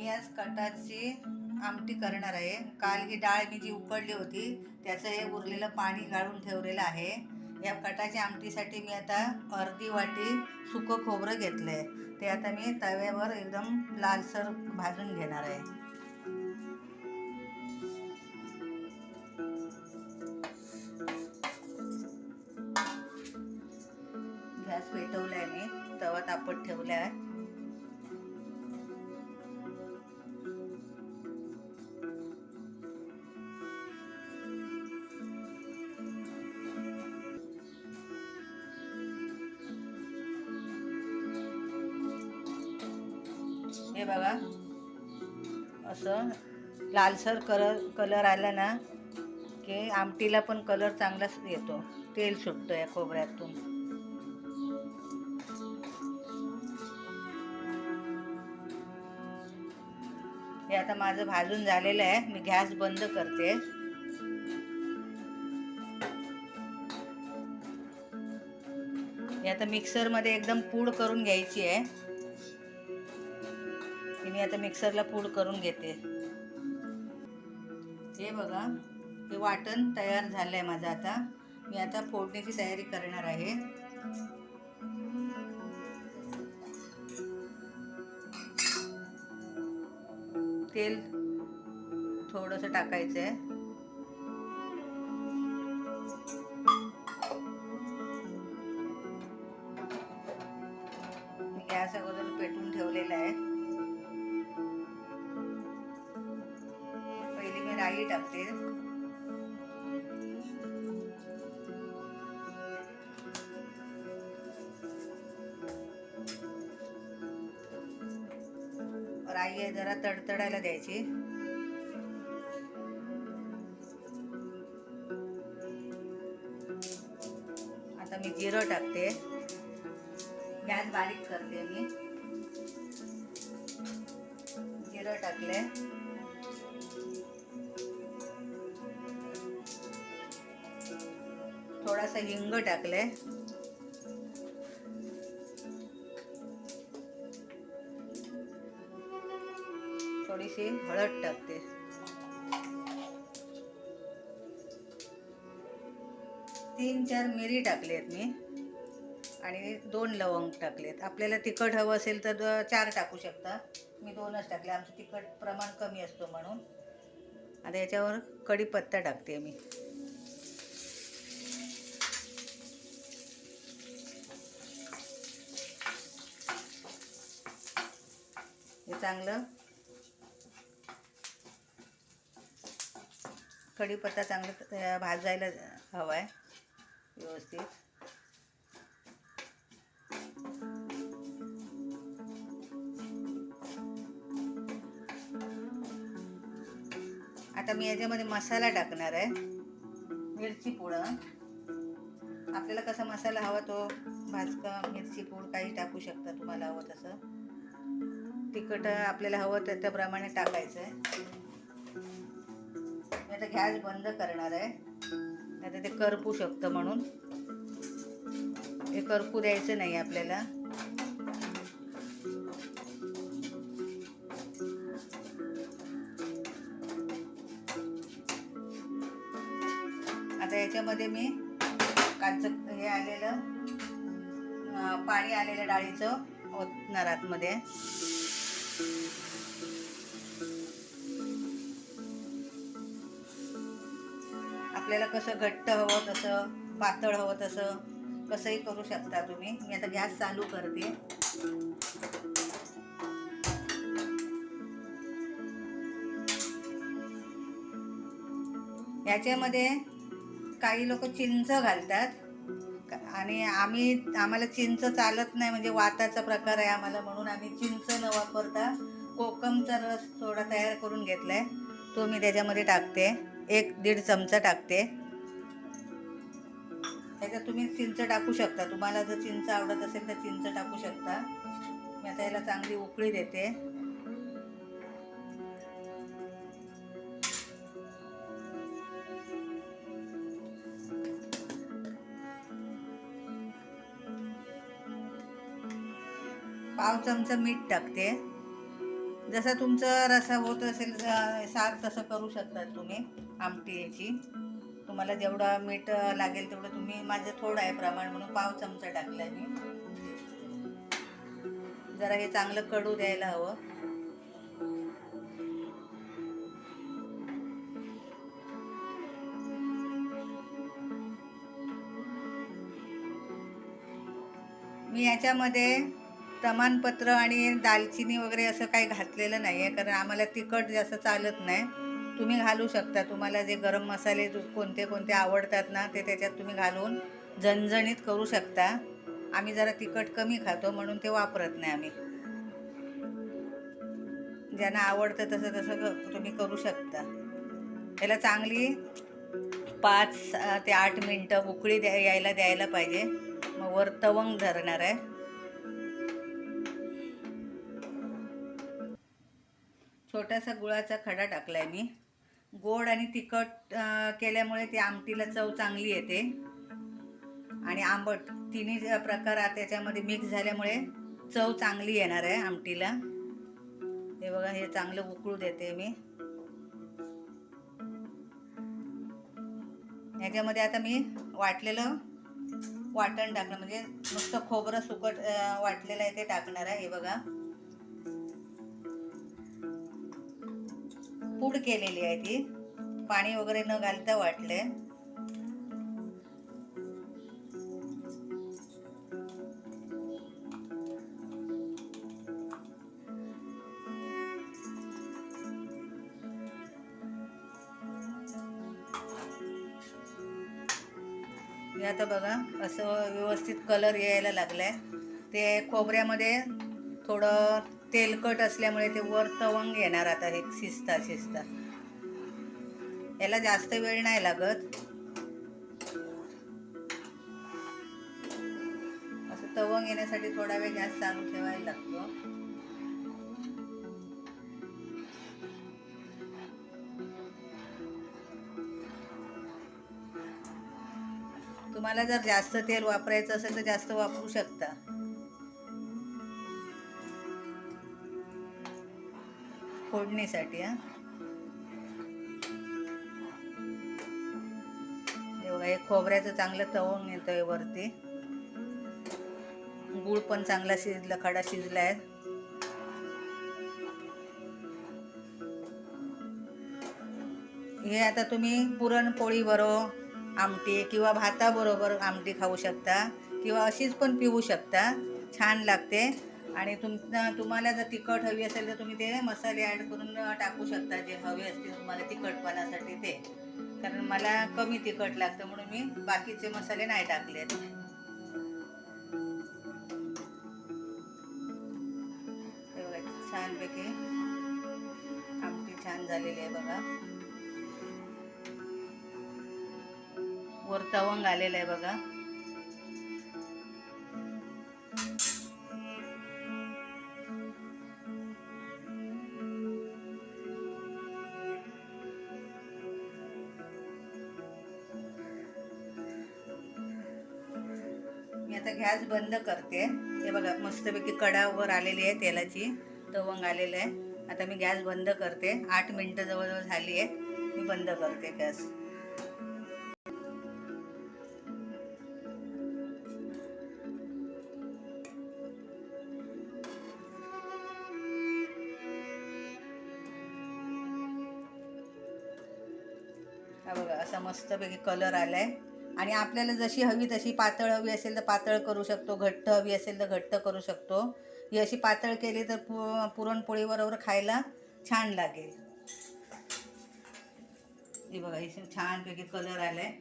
मी आज कटाची आमटी करणार आहे। काल ही डाळ मी जी उकडली होती त्याचं हे उरलेलं पाणी गाळून ठेवलेलं आहे। या कटाच्या आमटीसाठी मी आता अर्धी वाटी सुकं खोबरं घेतलं आहे, ते आता मी तव्यावर एकदम लालसर भाजून घेणार आहे। गॅस पेटवला आहे, मी तवा तापत ठेवला आहे। हे बघा, असं लालसर कलर आला ना की आमटीला पण कलर चांगलाच येतो, तेल सुटतं या खोबऱ्यातून। हे आता माझं भाजून झालेलं आहे, मी गॅस बंद करते। हे आता मिक्सरमध्ये एकदम पूड करून घ्यायची आहे। मी आता मिक्सरला पूड करून घेते। हे बघा, हे वाटण तयार झालंय माझं। आता मी आता फोडणीची तयारी करणार आहे। तेल थोडंसं टाकायचं आहे। गॅस अगोदर पेटून ठेवलेला आहे। पहिले मी राई टाकते। राई जरा तडतडायला द्यायची। आता मी जिरं टाकते। गॅस बारीक करते मी। जिरं टाकले। थोडासा हिंग टाकले। थोडीशी हळद टाकते। तीन चार मिरी टाकलेत मी आणि 2 लवंग टाकलेत। आपल्याला तिखट हवं असेल तर 4 टाकू शकता, मी 2च टाकले, आमचं तिखट प्रमाण कमी असतो म्हणून। आता याच्यावर कढीपत्ता टाकते मी। हे चांगलं कढीपत्ता चांगलं भाजायला हवा आहे व्यवस्थित। आता मी याच्यामध्ये मसाला टाकणार आहे। मिरची पूड, आपल्याला कसा मसाला हवा तो भाजका मिरची पूड काही टाकू शकता, तुम्हाला हवं तसं। तिखट आपल्याला हवं त्याप्रमाणे टाकायचं आहे। मी आता गॅस बंद करणार आहे, नाही ते करपू शकतं, म्हणून हे करपू द्यायचं नाही आपल्याला। आता याच्यामध्ये मी कालचं हे आलेलं पाणी आलेलं डाळीचं ओतणार आतमध्ये। आपल्याला कसं घट्ट हवं तसं, पातळ हवं तसं, कसंही करू शकता तुम्ही। मी आता गॅस चालू करते। याच्यामध्ये काही लोक चिंच घालतात आणि आम्हाला चिंच चालत नाही, म्हणजे वाताचा प्रकार आहे आम्हाला, म्हणून आम्ही चिंच न वापरता कोकमचा रस थोडा तयार करून घेतलाय, तो मी त्याच्यामध्ये टाकते। 1-1.5 चमचा टाकते। त्याच्यात तुम्ही चिंच टाकू शकता, तुम्हाला जर चिंच आवडत असेल तर चिंच टाकू शकता। मी आता याला चांगली उकळी देते। पाव चमचा मीठ टाकते। जसं तुमचं रसा होत असेल सार तसं करू शकतात तुम्ही आमटी याची. तुम्हाला जेवढं मीठ लागेल तेवढं तुम्ही, माझं थोडं आहे प्रमाण म्हणून पाव चमचा टाकला मी. जरा हे चांगलं कडू द्यायला हवं. मी याच्यामध्ये तमानपत्र आणि दालचिनी वगैरे असं काही घातलेलं नाही आहे, कारण आम्हाला तिखट जास्त चालत नाही. तुम्ही घालू शकता, तुम्हाला जे गरम मसाले कोणते कोणते आवडतात ना ते त्याच्यात तुम्ही घालून झणझणीत करू शकता. आम्ही जरा तिखट कमी खातो म्हणून ते वापरत नाही आम्ही. ज्यांना आवडतं तसं तसं तुम्ही करू शकता. याला चांगली 5 ते 8 मिनटं उकळी यायला द्यायला पाहिजे. मग वर तवंग धरणार आहे. छोटासा गुळाचा खडा टाकलाय मी. गोड आणि तिखट केल्यामुळे ती आमटीला चव चांगली येते आणि आंबट तिन्ही प्रकार त्याच्यामध्ये मिक्स झाल्यामुळे चव चांगली येणार आहे आमटीला. हे बघा, हे चांगलं उकळू देते मी. ह्याच्यामध्ये आता मी वाटलेलं वाटण टाकणं, म्हणजे नुसतं खोबरं सुकट वाटलेलं आहे ते टाकणार आहे. हे बघा, पूड केलेली आहे ती, पाणी वगैरे न घालता वाटले. हे आता बघा असं व्यवस्थित कलर यायला लागलाय. ते खोबऱ्यामध्ये थोडं तेलकट असल्यामुळे ते वर तवंग येणार आता. हे शिजता शिजता याला जास्त वेळ नाही लागत. असं तवंग येण्यासाठी थोडा वेळ गॅस चालू ठेवायला लागतो. तुम्हाला जर जास्त तेल वापरायचं असेल तर जास्त वापरू शकता. फोडणीसाठी हे खोबऱ्याचं चांगलं तवंग येतोय वरती. गूळ पण चांगला शिजला, खडा शिजलाय. हे आता तुम्ही पुरणपोळी बरोबर आमटी किंवा भाताबरोबर आमटी खाऊ शकता किंवा अशीच पण पिऊ शकता. छान लागते. आणि तुम्हाला जर तिखट हवी असेल तर तुम्ही ते मसाले ॲड करून टाकू शकता, जे हवे असतील तुम्हाला तिखटपणासाठी ते. कारण मला कमी तिखट लागतं म्हणून मी बाकीचे मसाले नाही टाकलेत. छानपैकी आमटी छान झालेली आहे बघा. वर तवंग आलेलं आहे बघा. मी आता गॅस बंद करते. हे बघा मस्तपैकी कडा वर आलेली आहे, तेलाची तवंग आलेलं आहे. आता मी गॅस बंद करते. 8 मिनटं जवळजवळ झाली आहेत. मी बंद करते गॅस. हा बघा, असा मस्तपैकी कलर आलाय. आणि आपल्याला जशी हवी तशी, पातळ हवी असेल तर पातळ करू शकतो, घट्ट हवी असेल तर घट्ट करू शकतो. ही अशी पातळ केली तर पुरणपोळीबरोबर खायला छान लागेल. हे बघा, इथे छानपैकी कलर आलाय.